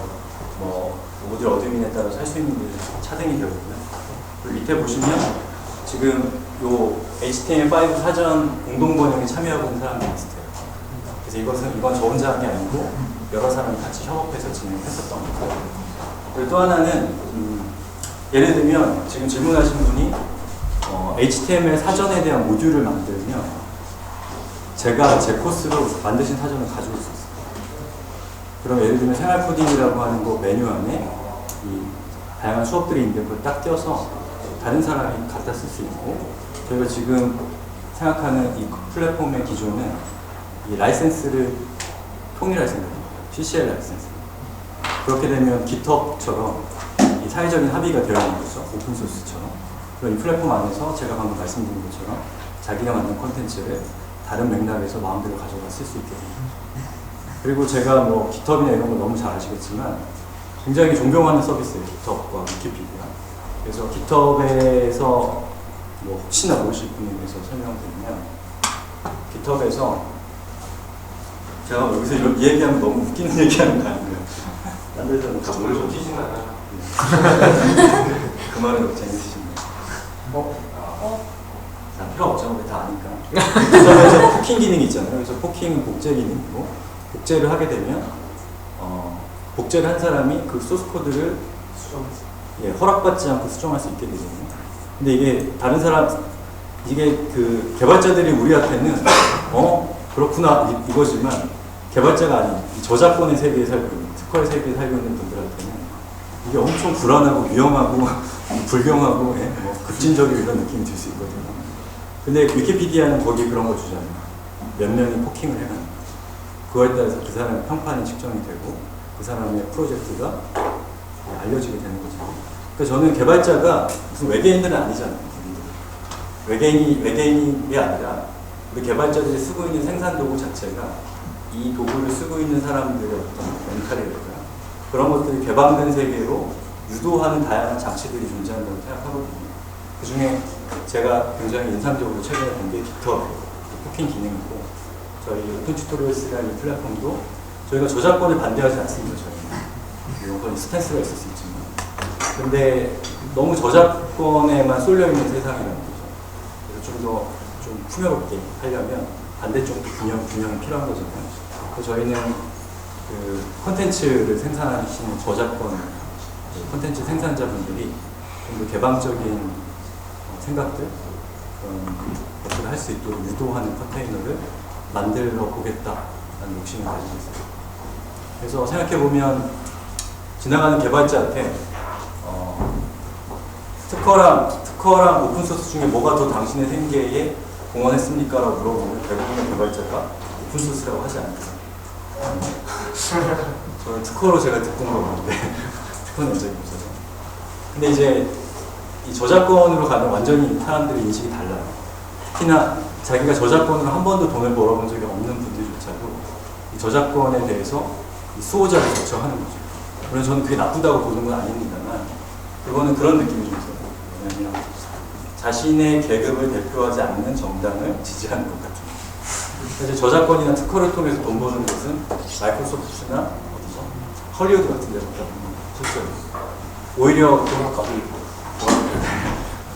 모듈 어드민에 따라서 할 수 있는 게 차등이 되어 있고요. 그리고 밑에 보시면 지금 요 HTML5 사전 공동 번역에 참여하고 있는 사람들이 있어요. 그래서 이건 저 혼자 한 게 아니고 여러 사람이 같이 협업해서 진행했었던 거고. 그리고 또 하나는 예를 들면 지금 질문하신 분이 HTML 사전에 대한 모듈을 만들면 제가 제 코스로 만드신 사전을 가져올 수 있어요. 그럼 예를 들면 생활 코딩이라고 하는 거 메뉴 안에 이 다양한 수업들이 있는데 그걸 딱 띄어서 다른 사람이 갖다 쓸 수 있고, 저희가 지금 생각하는 이 플랫폼의 기존은 이 라이센스를 통일할 생각입니다. CCL 라이센스. 그렇게 되면 GitHub처럼 이 사회적인 합의가 되어 있는 거죠. 오픈소스처럼. 그럼 이 플랫폼 안에서 제가 방금 말씀드린 것처럼 자기가 만든 콘텐츠를 다른 맥락에서 마음대로 가져가 쓸 수 있게 됩니다. 그리고 제가 뭐 GitHub이나 이런 거 너무 잘 아시겠지만 굉장히 존경하는 서비스예요. GitHub과 위키피디아. 그래서 GitHub에서 뭐 혹시나 모르실 분에 대해서 설명드리면 GitHub에서 제가 여기서 이 얘기하면 너무 웃기는 얘기하는 거 아닌가요? 딴 데서는 다 모르죠. 웃기진 않아요. 그 말은 재밌으신가요? 다 필요 없죠. 우리 다 아니까. GitHub에서 포킹 기능이 있잖아요. 그래서 포킹은 복제 기능이고, 복제를 하게 되면 복제를 한 사람이 그 소스 코드를 허락받지 않고 수정할 수 있게 되거든요. 근데 이게 다른 사람, 이게 그 개발자들이 우리한테는 그렇구나 이거지만 이거지만 개발자가 아닌 저작권의 세계에 살고 있는, 특허의 세계에 살고 있는 분들한테는 이게 엄청 불안하고 위험하고 불경하고 뭐 급진적인 이런 느낌이 들 수 있거든요. 근데 위키피디아는 거기 그런 거 주잖아요. 몇 명이 포킹을 해가는 거예요. 그거에 따라서 그 사람의 평판이 측정이 되고 그 사람의 프로젝트가 알려지게 되는 거죠. 그러니까 저는 개발자가 무슨 외계인들은 아니잖아요. 외계인이 아니라 우리 개발자들이 쓰고 있는 생산 도구 자체가 이 도구를 쓰고 있는 사람들의 어떤 멘탈이랄까요? 그런 것들이 개방된 세계로 유도하는 다양한 장치들이 존재한다고 생각하거든요. 그 중에 제가 굉장히 인상적으로 최근에 본 게 GitHub 포킹 기능이고, 저희 오픈 튜토리얼스라는 플랫폼도 저희가 저작권을 반대하지 않습니다. 저희는 물론 스탠스가 있을 수 있지만, 근데 너무 저작권에만 쏠려 있는 세상이라는 거죠. 그래서 좀 더 좀 풍요롭게 하려면 반대쪽도 균형이 필요한 거잖아요. 그래서 저희는 그 콘텐츠를 생산하시는 저작권 콘텐츠 생산자분들이 좀 더 개방적인 생각들 그런 것들을 할 수 있도록 유도하는 컨테이너를 만들어 보겠다라는 욕심을 가지고 있어요. 그래서 생각해보면 지나가는 개발자한테 특허랑 오픈소스 중에 뭐가 더 당신의 생계에 공헌했습니까? 라고 물어보면 대부분의 개발자가 오픈소스라고 하지 않아요. 저는 특허로 제가 듣고 물어보는데 특허는 적이 없어서. 근데 이제 이 저작권으로 가면 완전히 사람들의 인식이 달라요. 특히나 자기가 저작권으로 한 번도 돈을 벌어본 적이 없는 분들조차도 이 저작권에 대해서 이 수호자를 거쳐하는 거죠. 물론 저는 그게 나쁘다고 보는 건 아닙니다만 그거는 그런 느낌이 좀 있어요. 왜냐하면 자신의 계급을 대표하지 않는 정당을 지지하는 것 같아요. 사실 저작권이나 특허를 통해서 돈 버는 것은 마이크로소프트나 어디서 헐리우드 같은 데서 실제로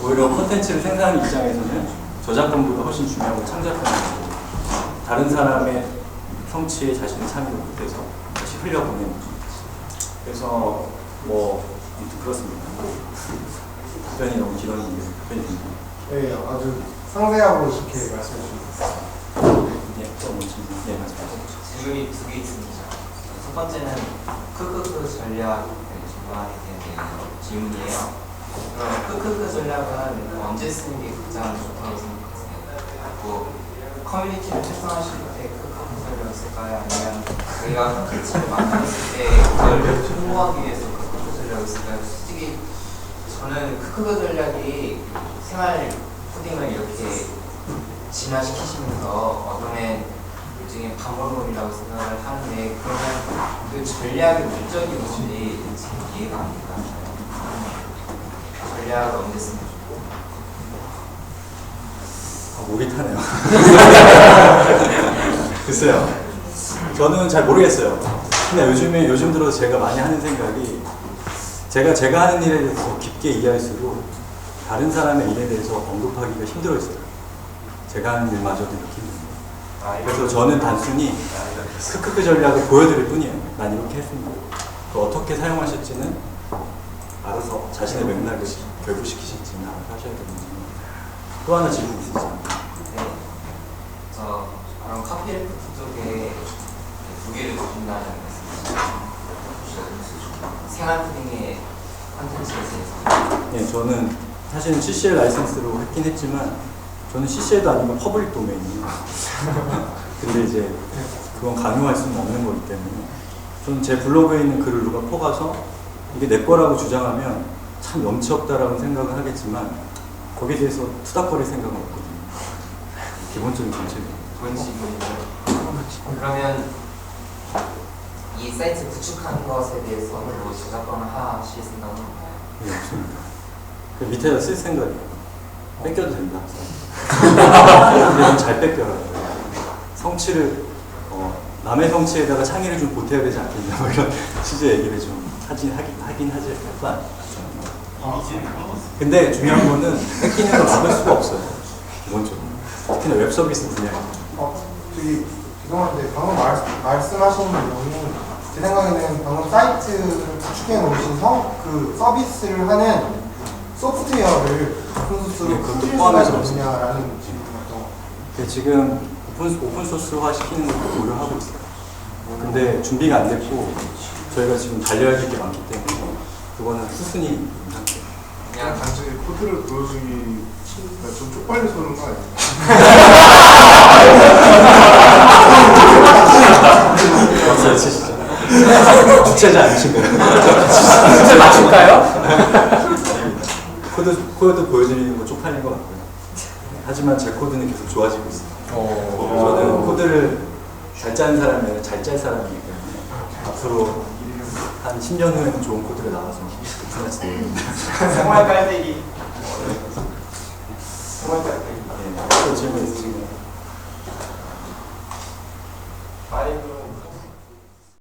오히려 콘텐츠를 생산하는 입장에서는 저작권보다 훨씬 중요한 건 창작하는 거고 다른 사람의 성취에 자신의 참여를 못해서 다시 흘려보내는 거죠. 그래서 뭐 아무튼 그렇습니다. 답변이 너무 길었는데 답변이 됩니다. 네, 아주 상세하고 이렇게 말씀해 주셨습니다. 네, 네, 맞습니다. 질문이 두 개 있습니다. 첫 번째는 크크크 전략 전반에 대한 질문이에요. 크크크 전략은 언제 쓰는 게 가장 좋다고 생각하세요? 뭐 커뮤니티를 활성화하실 때 크크크 전략을 쓸까요? 아니면 저희가 콘텐츠를 만들었을 때 그걸 홍보하기 위해서 크크크 전략을 쓸까요? 솔직히 저는 크크크 전략이 생활 코딩을 이렇게 진화시키시면서 어둠의 일종의 방법론이라고 생각을 하는데 그러면 그 전략의 목적이 뭔지 이해가 안 돼요. 전략을 언제 쓰는 목이 타네요. 글쎄요. 저는 잘 모르겠어요. 근데 요즘 들어 제가 많이 하는 생각이 제가 하는 일에 대해서 깊게 이해할수록 다른 사람의 일에 대해서 언급하기가 힘들어졌어요. 제가 하는 일마저도 이렇게 힘듭니다. 그래서 저는 단순히 크크크 전략을 보여드릴 뿐이에요. 난 이렇게 했습니다. 어떻게 사용하실지는 알아서 자신의 맥락을 결부시키실지는 알아서 하셔야 되는지. 또 하나 질문 있으시죠? 네. 저 바로 카피래프트 쪽에 두 개를 주신다는 말씀이시죠? 생활 코딩의 컨텐츠에 대해서. 네, 저는 사실은 CCL 라이선스로 했긴 했지만 저는 CCL도 아니고 퍼블릭 도메인이에요. 근데 이제 그건 강요할 수는 없는 거기 때문에 저는 제 블로그에 있는 글을 누가 퍼가서 이게 내 거라고 주장하면 참 염치 없다라고 생각은 하겠지만 거기에 대해서 투닥거릴 생각은 없거든요. 기본적인 정책입니다. 좋은 질문이죠. 그러면 이 사이트 구축하는 것에 대해서는 뭐 저작권을 하실 생각은 없나요? 네, 없습니다. 그 밑에다 쓸 생각이에요. 뺏겨도 된다. 근데 잘 뺏겨라. 성취를 남의 성취에다가 창의를 좀 보태야 되지 않겠냐 뭐 이런 취지의 얘기를 좀 하긴 하지 약간. 근데 중요한 거는 뺏기는 걸 막을 수가 없어요. 기본적으로. 특히나 웹 서비스 분야에. 저기 죄송한데 방금 말씀하신 내용이 제 생각에는 방금 사이트를 구축해 놓으신 그 서비스를 하는 소프트웨어를 오픈소스로 네, 그것도 풀 수가 포함해서 있느냐라는 질문이었던 것 같아요. 지금 오픈소스화 시키는 것도 고려하고 있어요. 근데 준비가 안 됐고 저희가 지금 달려야 될 게 많기 때문에 그거는 수순이 있는 상태예요. 그냥 단순히 코드를 보여주기 좀 쪽팔려서 그런 거 아니에요? 박수 치시죠. 주체자 아니신 거예요? 진짜 맞출까요? 코드 보여드리는 거 쪽팔린 것 같고요. 하지만 제 코드는 계속 좋아지고 있어요. 저는 코드를 잘 짜는 사람이면 잘 짤 사람이기 때문에 앞으로 한 10년 후에는 좋은 코드가 나와서 오픈할지 모르겠습니다. 생활 깔때기. 생활 깔때기. 네, 또 질문 있으시죠?